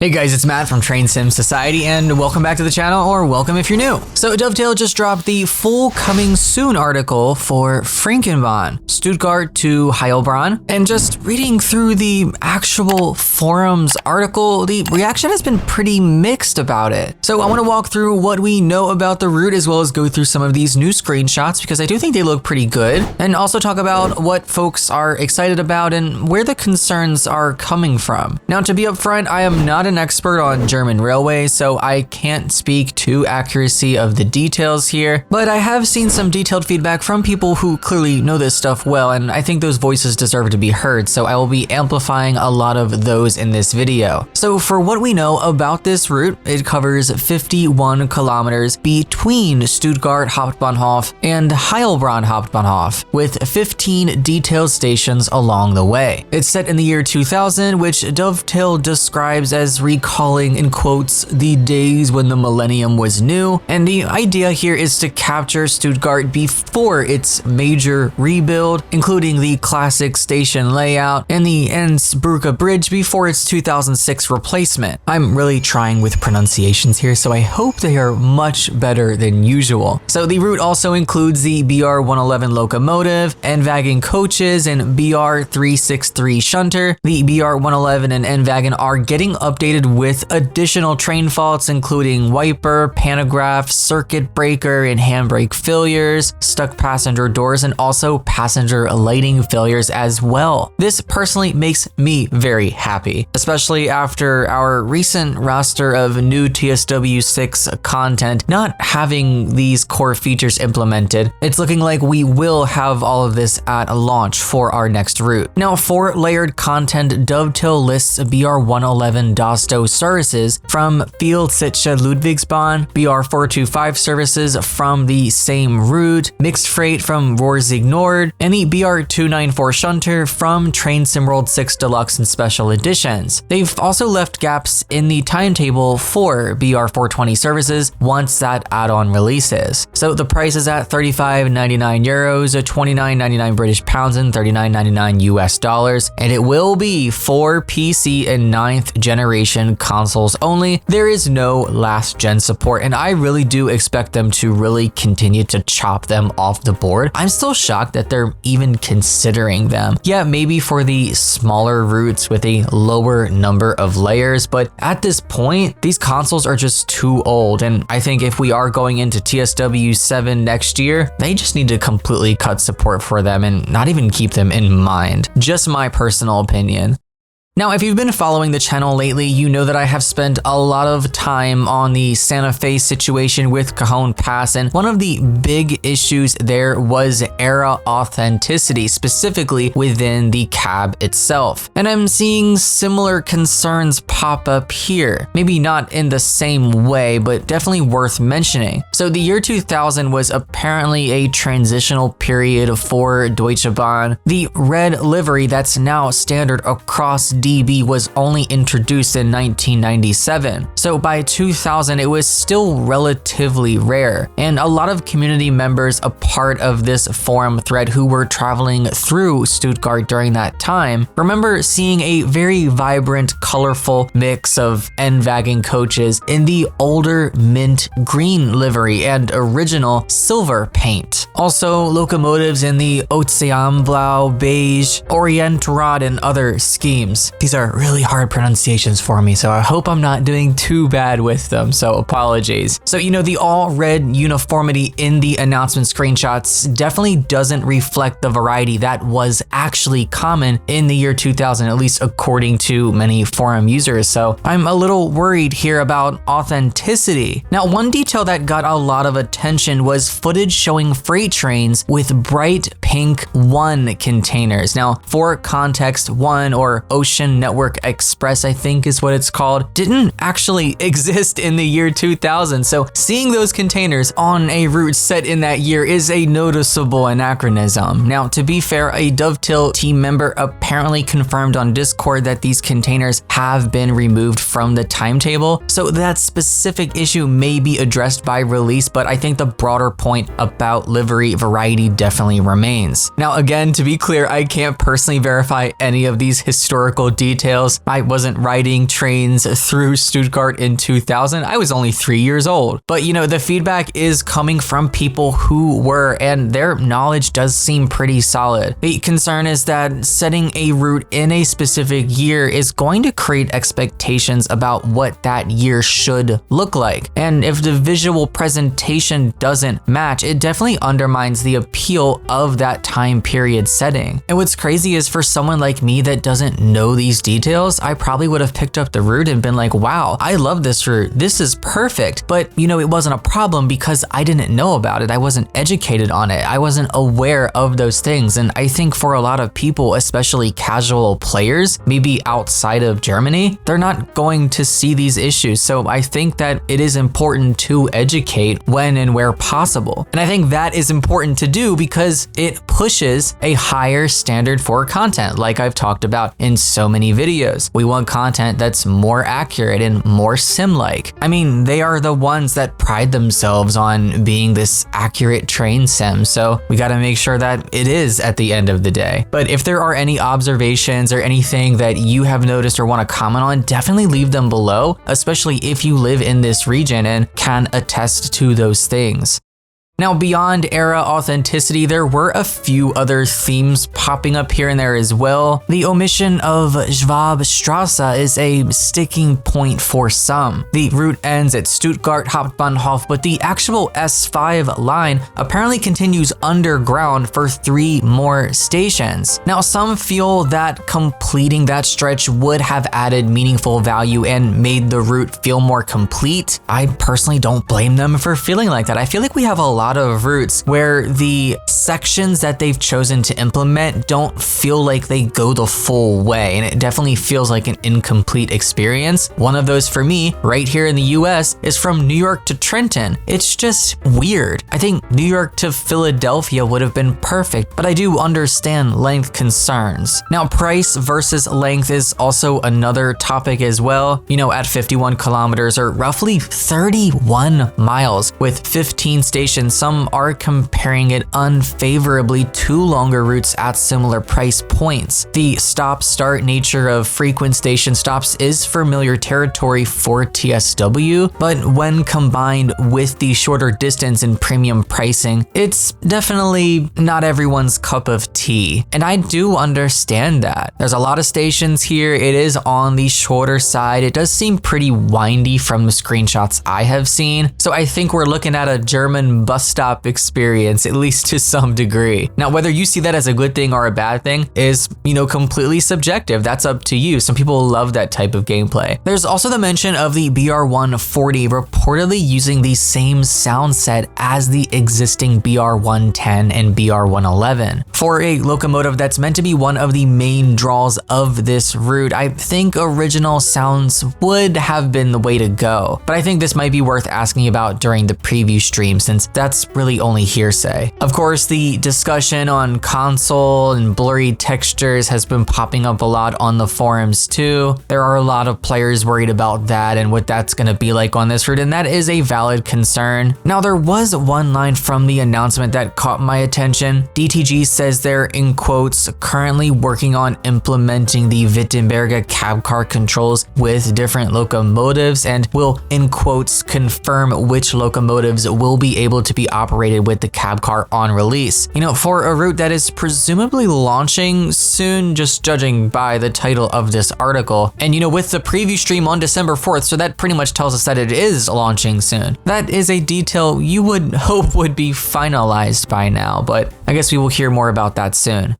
Hey guys, it's Matt from Train Sim Society and welcome back to the channel, or welcome if you're new. So Dovetail just dropped the full coming soon article for Frankenbahn, Stuttgart to Heilbronn, and just reading through the actual forums article, the reaction has been pretty mixed about it. So I want to walk through what we know about the route as well as go through some of these new screenshots because I do think they look pretty good, and also talk about what folks are excited about and where the concerns are coming from. Now, to be upfront, I am not an expert on German railways, so I can't speak to accuracy of the details here, but I have seen some detailed feedback from people who clearly know this stuff well, and I think those voices deserve to be heard, so I will be amplifying a lot of those in this video. So for what we know about this route, it covers 51 kilometers between Stuttgart Hauptbahnhof and Heilbronn Hauptbahnhof, with 15 detailed stations along the way. It's set in the year 2000, which Dovetail describes as recalling, in quotes, the days when the millennium was new, and the idea here is to capture Stuttgart before its major rebuild, including the classic station layout and the Ennsbrücke Bridge before its 2006 replacement. I'm really trying with pronunciations here, so I hope they are much better than usual. So the route also includes the BR-111 locomotive, n-wagen coaches, and BR-363 shunter. The BR-111 and n-wagen are getting updated with additional train faults, including wiper, pantograph, circuit breaker, and handbrake failures, stuck passenger doors, and also passenger lighting failures as well. This personally makes me very happy, especially after our recent roster of new TSW6 content not having these core features implemented. It's looking like we will have all of this at a launch for our next route. Now, for layered content, Dovetail lists BR-111 Dosto services from Fieldsiche Ludwigsbahn, BR-425 services from the same route, mixed freight from Rohrsig Nord, and the BR-294 shunter from Train Sim World 6 Deluxe and Special Editions. They've also left gaps in the timetable for BR-420 services once that add-on releases. So the price is at €35.99, £29.99 British pounds, and $39.99 US dollars, and it will be for PC and 9th generation consoles only. There is no last gen support, and I really do expect them to really continue to chop them off the board. I'm still shocked that they're even considering them. Yeah, maybe for the smaller routes with a lower number of layers, but at this point, these consoles are just too old, and I think if we are going into TSW7 next year, they just need to completely cut support for them and not even keep them in mind. Just my personal opinion. Now, if you've been following the channel lately, you know that I have spent a lot of time on the Santa Fe situation with Cajon Pass, and one of the big issues there was era authenticity, specifically within the cab itself. And I'm seeing similar concerns pop up here. Maybe not in the same way, but definitely worth mentioning. So the year 2000 was apparently a transitional period for Deutsche Bahn. The red livery that's now standard across DB was only introduced in 1997. So by 2000, it was still relatively rare. And a lot of community members a part of this forum thread who were traveling through Stuttgart during that time remember seeing a very vibrant, colorful mix of n-wagen coaches in the older mint green livery and original silver paint. Also, locomotives in the Ozeanblau, beige, Orientrad, and other schemes. These are really hard pronunciations for me, so I hope I'm not doing too bad with them, so apologies. So, you know, the all red uniformity in the announcement screenshots definitely doesn't reflect the variety that was actually common in the year 2000, at least according to many forum users, so I'm a little worried here about authenticity. Now, one detail that got a lot of attention was footage showing freight trains with bright pink 1 containers. Now, for context, 1 or Ocean Network Express, I think is what it's called, didn't actually exist in the year 2000. So seeing those containers on a route set in that year is a noticeable anachronism. Now, to be fair, a Dovetail team member apparently confirmed on Discord that these containers have been removed from the timetable. So that specific issue may be addressed by release, but I think the broader point about livery variety definitely remains. trains. Now again, to be clear, I can't personally verify any of these historical details. I wasn't riding trains through Stuttgart in 2000. I was only 3 years old. But you know, the feedback is coming from people who were, and their knowledge does seem pretty solid. The concern is that setting a route in a specific year is going to create expectations about what that year should look like. And if the visual presentation doesn't match, it definitely undermines the appeal of that time period setting. And what's crazy is for someone like me that doesn't know these details, I probably would have picked up the route and been like, wow, I love this route. This is perfect. But you know, it wasn't a problem because I didn't know about it. I wasn't educated on it. I wasn't aware of those things. And I think for a lot of people, especially casual players, maybe outside of Germany, they're not going to see these issues. So I think that it is important to educate when and where possible. And I think that is important to do because it pushes a higher standard for content, like I've talked about in so many videos. We want content that's more accurate and more sim-like. I mean, they are the ones that pride themselves on being this accurate train sim, so we gotta make sure that it is at the end of the day. But if there are any observations or anything that you have noticed or want to comment on, definitely leave them below, especially if you live in this region and can attest to those things. Now, beyond era authenticity, there were a few other themes popping up here and there as well. The omission of Schwabstrasse is a sticking point for some. The route ends at Stuttgart Hauptbahnhof, but the actual S5 line apparently continues underground for 3 more stations. Now, some feel that completing that stretch would have added meaningful value and made the route feel more complete. I personally don't blame them for feeling like that. I feel like we have a lot of routes where the sections that they've chosen to implement don't feel like they go the full way, and it definitely feels like an incomplete experience. One of those for me, right here in the US, is from New York to Trenton. It's just weird. I think New York to Philadelphia would have been perfect, but I do understand length concerns. Now, price versus length is also another topic as well. You know, at 51 kilometers or roughly 31 miles with 15 stations, some are comparing it unfavorably to longer routes at similar price points. The stop-start nature of frequent station stops is familiar territory for TSW, but when combined with the shorter distance and premium pricing, it's definitely not everyone's cup of tea. And I do understand that. There's a lot of stations here. It is on the shorter side. It does seem pretty windy from the screenshots I have seen. So I think we're looking at a German bus stop experience, at least to some degree. Now, whether you see that as a good thing or a bad thing is, you know, completely subjective. That's up to you. Some people love that type of gameplay. There's also the mention of the BR140 reportedly using the same sound set as the existing BR110 and BR111. For a locomotive that's meant to be one of the main draws of this route, I think original sounds would have been the way to go. But I think this might be worth asking about during the preview stream, since that's really only hearsay. Of course, the discussion on console and blurry textures has been popping up a lot on the forums too. There are a lot of players worried about that and what that's going to be like on this route, and that is a valid concern. Now, there was one line from the announcement that caught my attention. DTG says they're, in quotes, currently working on implementing the Wittenberger cab car controls with different locomotives and will, in quotes, confirm which locomotives will be able to be operated with the cab car on release. You know, for a route that is presumably launching soon, just judging by the title of this article, and you know, with the preview stream on December 4th, so that pretty much tells us that it is launching soon. That is a detail you would hope would be finalized by now, but I guess we will hear more about that soon.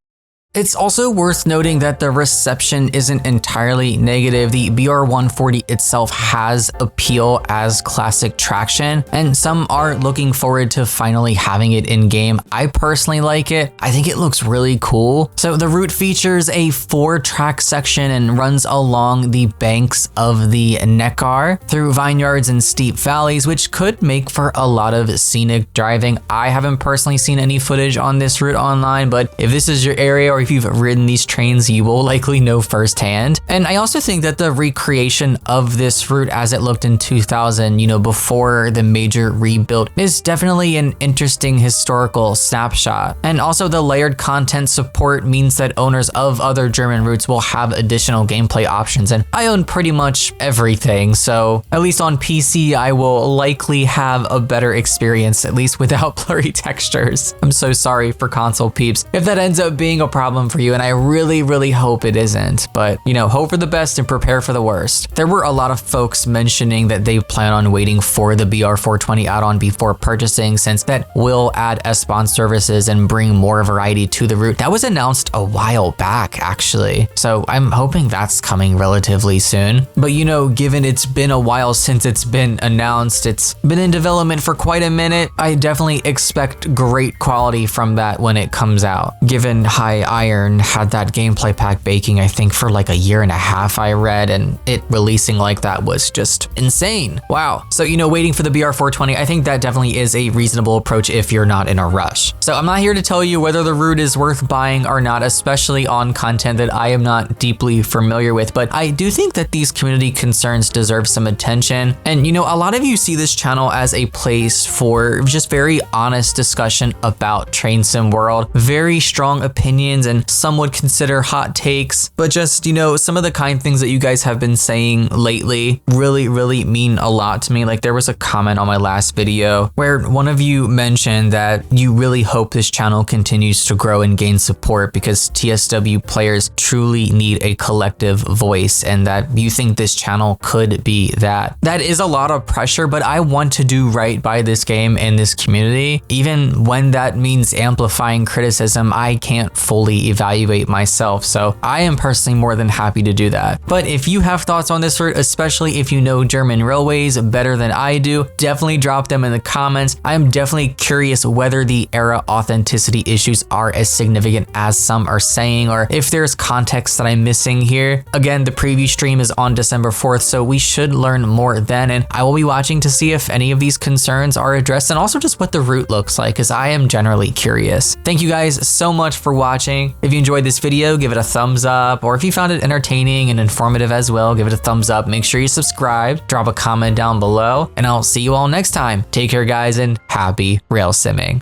It's also worth noting that the reception isn't entirely negative. The BR140 itself has appeal as classic traction, and some are looking forward to finally having it in game. I personally like it. I think it looks really cool. So the route features a 4-track section and runs along the banks of the Neckar through vineyards and steep valleys, which could make for a lot of scenic driving. I haven't personally seen any footage on this route online, but if this is your area or if if you've ridden these trains, you will likely know firsthand. And I also think that the recreation of this route as it looked in 2000, before the major rebuild, is definitely an interesting historical snapshot. And also the layered content support means that owners of other German routes will have additional gameplay options, and I own pretty much everything, so at least on PC I will likely have a better experience, at least without blurry textures. I'm so sorry for console peeps if that ends up being a problem for you, and I really hope it isn't, but hope for the best and prepare for the worst. There were a lot of folks mentioning that they plan on waiting for the BR420 add-on before purchasing, since that will add S-Bahn services and bring more variety to the route. That was announced a while back actually, so I'm hoping that's coming relatively soon. But given it's been a while since it's been announced, it's been in development for quite a minute, I definitely expect great quality from that when it comes out. Given High Iron had that gameplay pack baking, I think for like a year and a half I read, and it releasing like that was just insane. Wow. So waiting for the BR420, I think that definitely is a reasonable approach if you're not in a rush. So I'm not here to tell you whether the route is worth buying or not, especially on content that I am not deeply familiar with, but I do think that these community concerns deserve some attention. And a lot of you see this channel as a place for just very honest discussion about train sim world, very strong opinions, and some would consider hot takes, but just some of the kind things that you guys have been saying lately really mean a lot to me. Like there was a comment on my last video where one of you mentioned that you really hope this channel continues to grow and gain support because TSW players truly need a collective voice, and that you think this channel could be that. That is a lot of pressure, but I want to do right by this game and this community. Even when that means amplifying criticism I can't fully evaluate myself, so I am personally more than happy to do that. But if you have thoughts on this route, especially if you know German railways better than I do, definitely drop them in the comments. I am definitely curious whether the era authenticity issues are as significant as some are saying, or if there's context that I'm missing here. Again, the preview stream is on December 4th, so we should learn more then, and I will be watching to see if any of these concerns are addressed, and also just what the route looks like, because I am generally curious. Thank you guys so much for watching. If you enjoyed this video, give it a thumbs up, or if you found it entertaining and informative as well, give it a thumbs up. Make sure you subscribe, drop a comment down below, and I'll see you all next time. Take care guys, and happy rail simming.